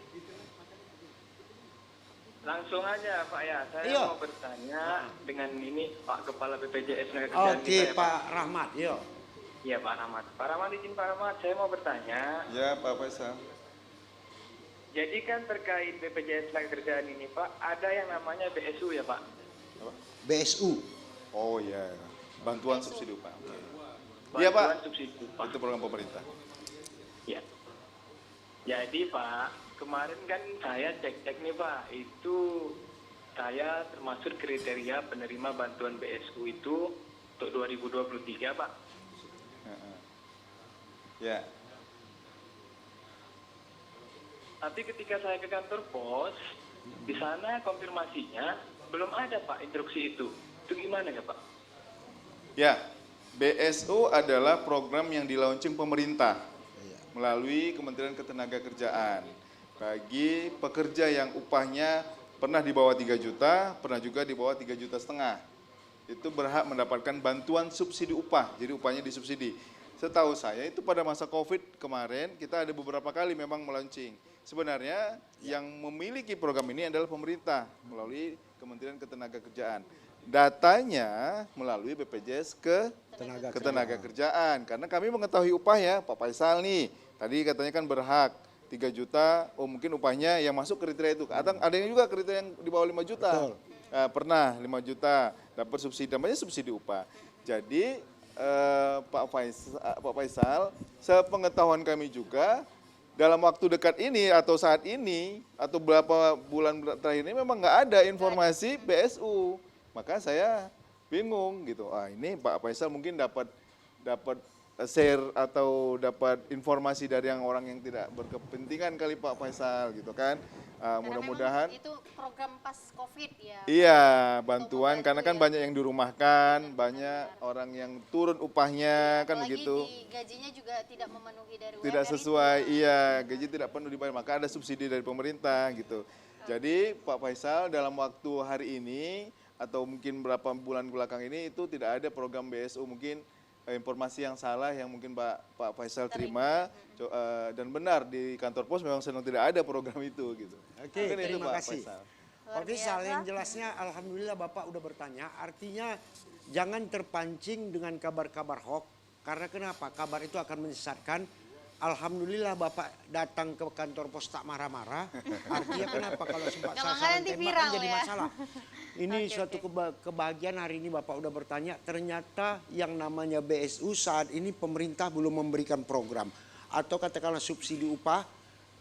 langsung aja Pak ya, saya Iya. mau bertanya dengan ini Pak Kepala BPJS Tenaga Kerjaan Oke, kita ya, Pak Rahmat. Yuk. Iya Pak Rahmat. Pak Rahmat, izin Pak Rahmat, saya mau bertanya. Ya, Pak Faisal. Jadi kan terkait BPJS Tenaga Kerjaan ini Pak, ada yang namanya BSU ya Pak? BSU. Oh iya, bantuan subsidi upah. Iya Pak, Bantuan subsidi upah. itu program pemerintah. Ya. Jadi Pak, kemarin kan saya cek-cek nih Pak, itu saya termasuk kriteria penerima bantuan BSU itu untuk 2023 Pak. Ya, Tapi ketika saya ke kantor pos, di sana konfirmasinya belum ada Pak instruksi itu. Itu gimana ya Pak? ya. BSU adalah program yang di-launching pemerintah melalui Kementerian Ketenagakerjaan bagi pekerja yang upahnya pernah di bawah 3 juta, pernah juga di bawah 3,5 juta. Itu berhak mendapatkan bantuan subsidi upah, jadi upahnya disubsidi. Setahu saya itu pada masa COVID kemarin kita ada beberapa kali memang melaunching. Sebenarnya yang memiliki program ini adalah pemerintah melalui Kementerian Ketenagakerjaan. Datanya melalui BPJS Ketenagakerjaan. Karena kami mengetahui upahnya, Pak Faisal nih, tadi katanya kan berhak 3 juta, oh mungkin upahnya yang masuk kriteria itu. Ada yang juga kriteria yang di bawah 5 juta. Pernah 5 juta dapat subsidi, namanya subsidi upah. Jadi Pak Faisal, sepengetahuan kami juga dalam waktu dekat ini atau saat ini atau beberapa bulan terakhir ini memang nggak ada informasi BSU. Maka saya bingung gitu. Ini Pak Faisal mungkin dapat share atau dapat informasi dari yang orang yang tidak berkepentingan kali Pak Faisal gitu kan. Karena Mudah-mudahan memang itu program pas COVID ya. iya, bantuan membantu karena kan ya. banyak yang dirumahkan, banyak orang yang turun upahnya kan Apalagi begitu. di gajinya juga tidak memenuhi dari Tidak UMR sesuai, itu. iya, gaji tidak penuh dibayar, maka ada subsidi dari pemerintah gitu. Jadi Pak Faisal dalam waktu hari ini atau mungkin berapa bulan belakang ini itu tidak ada program BSU, mungkin informasi yang salah yang mungkin Pak Faisal terima dan benar di kantor pos memang sedang tidak ada program itu gitu. Oke, Mungkin itu, terima Pak kasih. Faisal. Pak Faisal, yang jelasnya alhamdulillah Bapak udah bertanya, artinya jangan terpancing dengan kabar-kabar hoax, karena kenapa? Kabar itu akan menyesatkan. Alhamdulillah Bapak datang ke kantor pos tak marah-marah, artinya kenapa? Kalau sempat Kalau nggak sasaran nanti tembakan viral jadi ya. masalah. Ini Oke, suatu kebahagiaan hari ini Bapak udah bertanya, ternyata yang namanya BSU saat ini pemerintah belum memberikan program. Atau katakanlah subsidi upah,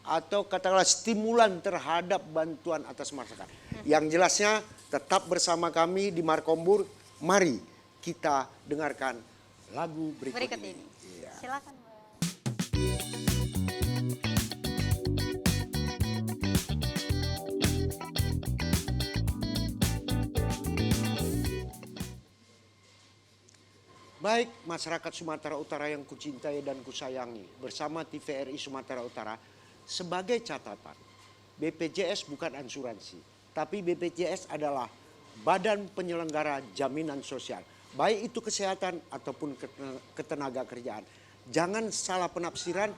atau katakanlah stimulan terhadap bantuan atas masyarakat. Yang jelasnya tetap bersama kami di Markombur, mari kita dengarkan lagu berikut ini. Iya. Silakan, Mbak. Baik masyarakat Sumatera Utara yang kucintai dan kusayangi, bersama TVRI Sumatera Utara, sebagai catatan, BPJS bukan asuransi, tapi BPJS adalah Badan Penyelenggara Jaminan Sosial, baik itu kesehatan ataupun ketenaga kerjaan. Jangan salah penafsiran,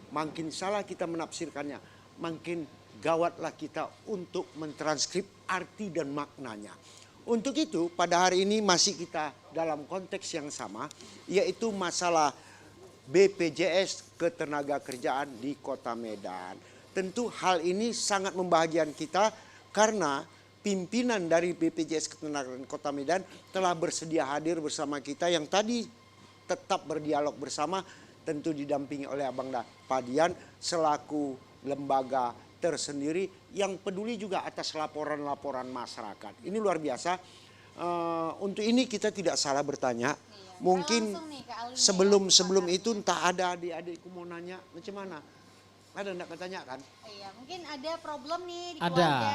makin salah kita menafsirkannya, makin gawatlah kita untuk mentranskrip arti dan maknanya. Untuk itu pada hari ini masih kita dalam konteks yang sama, yaitu masalah BPJS Ketenagakerjaan di Kota Medan. Tentu hal ini sangat membahagiakan kita karena pimpinan dari BPJS Ketenagakerjaan Kota Medan telah bersedia hadir bersama kita yang tadi tetap berdialog bersama, tentu didampingi oleh Abang Padian selaku lembaga tersendiri yang peduli juga atas laporan-laporan masyarakat. Ini luar biasa. Untuk ini kita tidak salah bertanya. Iya. Mungkin Langsung nih ke Alina sebelum ya, itu entah ada adik-adikku mau nanya macam mana. Ada enggak ketanya kan? Iya, mungkin ada problem nih di Ada. keluarga.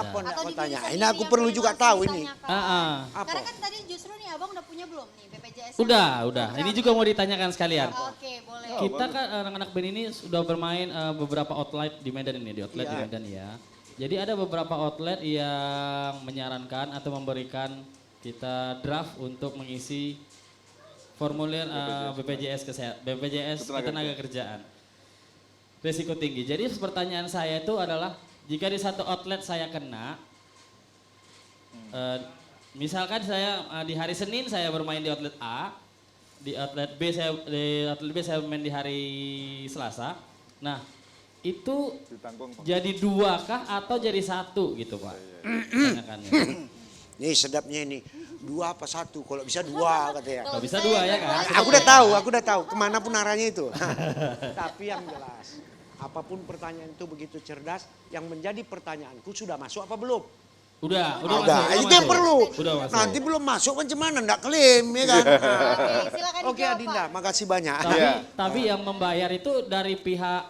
Apa enggak Atau kau di tanya? diri Ini sendiri aku yang perlu pengen juga langsung tahu ini. ditanyakan. Apa? Karena kan tadi justru nih Abang udah punya belum nih BPJS? Udah. Ini juga mau ditanyakan sekalian. Oke, boleh. Kita kan anak-anak band ini sudah bermain beberapa outlet di Medan ini, di outlet di Iya. Medan ya. Jadi ada beberapa outlet yang menyarankan atau memberikan kita draft untuk mengisi formulir BPJS Ketenagakerjaan. Risiko tinggi. Jadi pertanyaan saya itu adalah jika di satu outlet saya kena, misalkan saya di hari Senin saya bermain di outlet A, di outlet B saya main di hari Selasa. Nah, itu Ditanggung, Pak. jadi 2 kah atau jadi 1 gitu, Pak? Tanyakannya. Nih sedapnya ini 2 apa 1? Kalau bisa 2 katanya. Kalau bisa 2 ya kan? Aku udah tahu kemanapun arahnya itu. Tapi yang jelas, apapun pertanyaan itu begitu cerdas, yang menjadi pertanyaanku sudah masuk apa belum? Udah Udah, masuk. itu yang perlu. Udah masuk. Nanti belum masuk macam mana, enggak klaim ya kan? Oke, silakan Oke dijawab, Adinda, Pak. makasih banyak. Tapi yang membayar itu dari pihak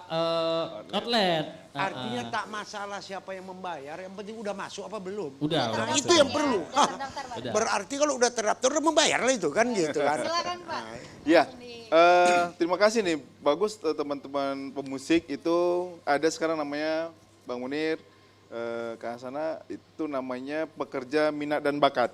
outlet. Artinya tak masalah siapa yang membayar, yang penting udah masuk apa belum. Udah Nah, masuk. itu yang Ya, perlu. udah terdaftar, Pak. Udah. Berarti kalau udah terdaftar udah membayar lah itu kan gitu kan. Silakan, Pak. Ya, Langsung di- terima kasih nih, bagus teman-teman pemusik itu ada sekarang namanya Bang Munir, ke sana itu namanya pekerja minat dan bakat.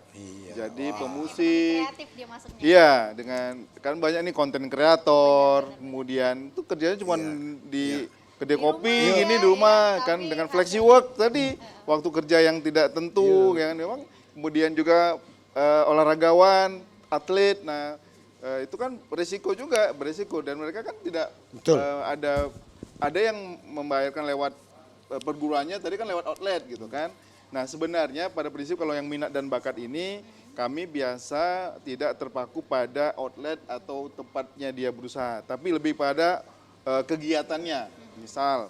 Jadi pemusik, Kreatif dia masuknya. iya dengan kan banyak nih konten kreator, kemudian itu kerjanya cuma di kedai kopi gini di rumah kan dengan flexi work tadi waktu kerja yang tidak tentu ya kan memang kemudian juga olahragawan, atlet. Nah, itu kan beresiko dan mereka kan tidak Betul. ada yang membayarkan lewat perguruannya tadi kan lewat outlet gitu kan. Nah, sebenarnya pada prinsip kalau yang minat dan bakat ini kami biasa tidak terpaku pada outlet atau tempatnya dia berusaha, tapi lebih pada kegiatannya. Misal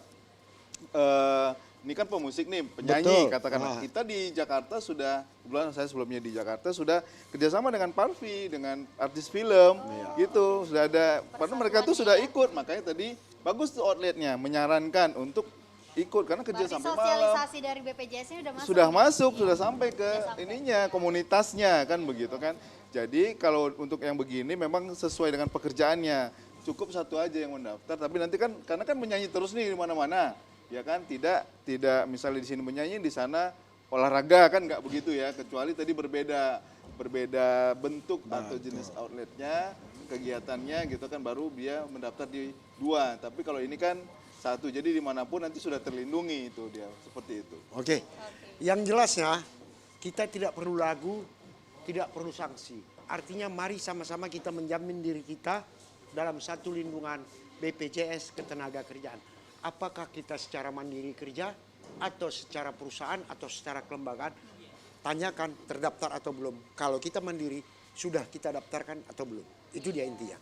ini kan pemusik nih, penyanyi Betul. katakanlah. Kita di Jakarta sudah, kebetulan saya sebelumnya di Jakarta sudah kerjasama dengan Parvi, dengan artis film, gitu. Sudah ada, padahal mereka tuh sudah ikut, makanya tadi bagus tuh outletnya menyarankan untuk ikut karena kerja Berarti sampai malam. sosialisasi dari BPJS ini udah masuk. Sudah masuk, sudah sampai ke ininya, komunitasnya kan begitu kan. Jadi kalau untuk yang begini memang sesuai dengan pekerjaannya. Cukup satu aja yang mendaftar, tapi nanti kan karena kan menyanyi terus nih di mana-mana. Ya kan, tidak misalnya di sini menyanyi, di sana olahraga kan nggak begitu ya, kecuali tadi berbeda bentuk atau jenis outletnya, kegiatannya gitu kan, baru dia mendaftar di 2. Tapi kalau ini kan 1, jadi dimanapun nanti sudah terlindungi itu dia, seperti itu. Oke. Yang jelasnya kita tidak perlu lagu, tidak perlu sanksi. Artinya mari sama-sama kita menjamin diri kita dalam satu lindungan BPJS Ketenagakerjaan. Apakah kita secara mandiri kerja atau secara perusahaan atau secara kelembagaan? Tanyakan terdaftar atau belum. Kalau kita mandiri, sudah kita daftarkan atau belum. Itu dia intinya.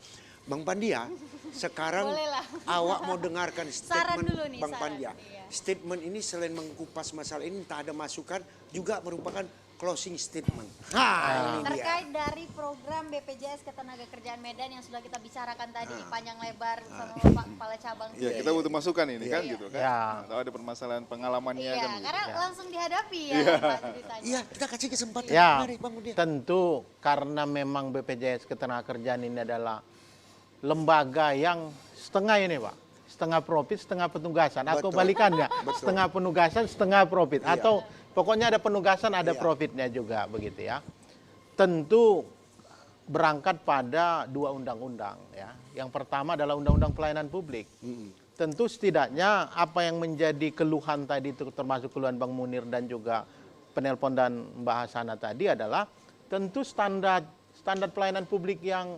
Bang Pandia, sekarang Bolehlah. awak mau dengarkan Saran statement dulu nih, Bang saran. Pandia. Iya. Statement ini selain mengupas masalah ini, tak ada masukan, juga merupakan closing statement. Ini dia. Terkait dari program BPJS Ketenagakerjaan Medan yang sudah kita bicarakan tadi panjang lebar sama Pak Kepala Cabang. Ya, kita butuh masukan ini kan Iya. gitu kan. Ya. Atau ada permasalahan pengalamannya Iya, kan gitu. karena langsung dihadapi ya Pak ceritanya. Iya, kita kasih kesempatan. Ya, Mari Bang Pandia. tentu karena memang BPJS Ketenagakerjaan ini adalah lembaga yang setengah ini Pak, setengah profit, setengah penugasan, atau Betul. balikannya, setengah penugasan, setengah profit, Iya. atau pokoknya ada penugasan, ada Iya. profitnya juga begitu ya. Tentu berangkat pada 2 undang-undang ya. Yang pertama adalah Undang-Undang Pelayanan Publik. Tentu setidaknya apa yang menjadi keluhan tadi itu, termasuk keluhan Bang Munir dan juga penelpon dan Mbak Hasana tadi, adalah tentu standar pelayanan publik yang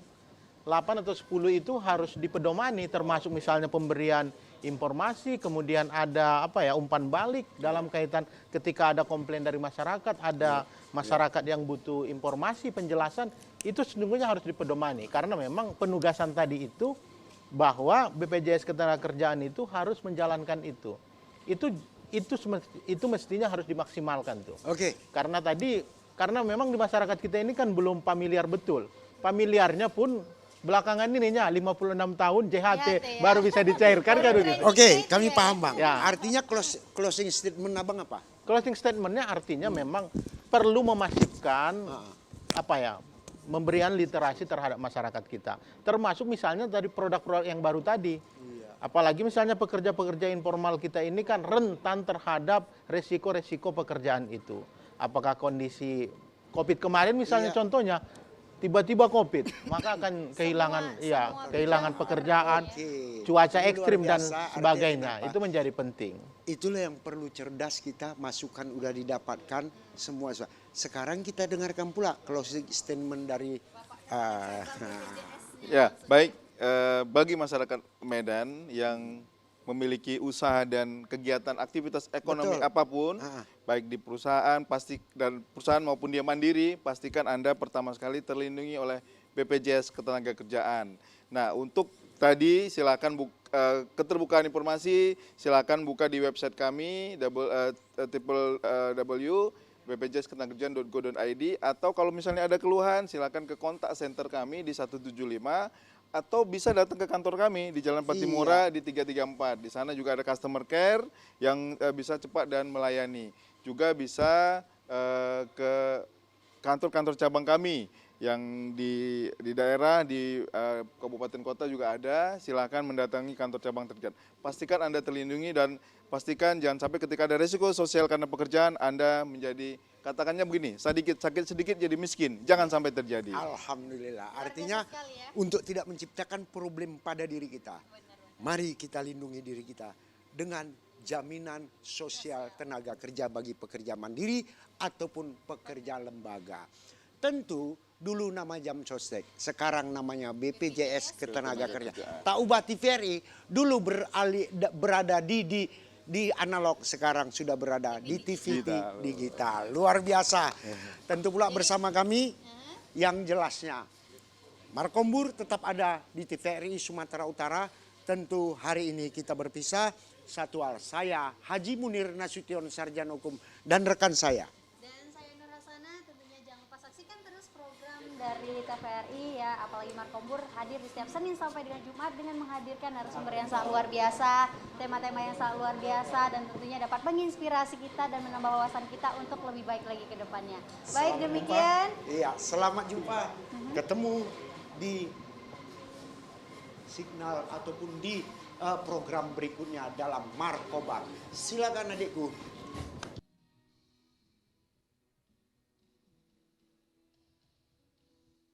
8 atau 10 itu harus dipedomani, termasuk misalnya pemberian informasi, kemudian ada umpan balik dalam kaitan ketika ada komplain dari masyarakat, ada masyarakat yang butuh informasi, penjelasan, itu sesungguhnya harus dipedomani. Karena memang penugasan tadi itu bahwa BPJS Ketenagakerjaan itu harus menjalankan itu. Itu mestinya harus dimaksimalkan tuh. Oke. Karena memang di masyarakat kita ini kan belum familiar betul. Familiarnya pun belakangan ininya 56 tahun JHT ya. baru bisa dicairkan kan gitu. Oke, kami paham Bang. Ya. Artinya closing statement Abang apa? Closing statementnya artinya memang perlu memastikan memberikan literasi terhadap masyarakat kita. Termasuk misalnya dari produk-produk yang baru tadi. Apalagi misalnya pekerja-pekerja informal kita ini kan rentan terhadap resiko-resiko pekerjaan itu. Apakah kondisi COVID kemarin misalnya contohnya, tiba-tiba COVID, maka akan kehilangan pekerjaan, Oke. cuaca Ini ekstrim luar dan biasa, artinya sebagainya. kenapa? Itu menjadi penting. Itulah yang perlu cerdas kita, masukan udah didapatkan semua. Sekarang kita dengarkan pula closing statement dari Ya, baik. Bagi masyarakat Medan yang memiliki usaha dan kegiatan aktivitas ekonomi Betul. apapun, baik di perusahaan perusahaan maupun dia mandiri, pastikan Anda pertama sekali terlindungi oleh BPJS Ketenagakerjaan. Nah, untuk tadi silakan keterbukaan informasi silakan buka di website kami www.bpjsketenagakerjaan.go.id, atau kalau misalnya ada keluhan silakan ke kontak center kami di 175, atau bisa datang ke kantor kami di Jalan Patimura di 334. Di sana juga ada customer care yang bisa cepat dan melayani. Juga bisa ke kantor-kantor cabang kami yang di daerah, di kabupaten kota juga ada. Silakan mendatangi kantor cabang terdekat. Pastikan Anda terlindungi dan pastikan jangan sampai ketika ada resiko sosial karena pekerjaan Anda menjadi, katakannya begini, sakit sedikit jadi miskin. Jangan sampai terjadi. Alhamdulillah. Artinya untuk tidak menciptakan problem pada diri kita. Mari kita lindungi diri kita dengan jaminan sosial tenaga kerja bagi pekerja mandiri ataupun pekerja lembaga. Tentu dulu nama Jam Sostek, sekarang namanya BPJS Ketenagakerjaan. Tak ubah TVRI, dulu berada di analog, sekarang sudah berada di TV digital. Luar biasa. Tentu pula bersama kami yang jelasnya. Markombur tetap ada di TVRI Sumatera Utara. Tentu hari ini kita berpisah. Satu hal, saya Haji Munir Nasution, sarjana hukum, dan rekan saya. Dan saya Nur Hasana, tentunya jangan lupa saksikan terus program dari TVRI ya, apalagi Markombur hadir di setiap Senin sampai dengan Jumat dengan menghadirkan narasumber yang sangat luar biasa, tema-tema yang sangat luar biasa, dan tentunya dapat menginspirasi kita dan menambah wawasan kita untuk lebih baik lagi ke depannya. Baik, demikian. Iya, selamat jumpa. Ketemu di signal ataupun di program berikutnya dalam Markobar. Silakan adikku.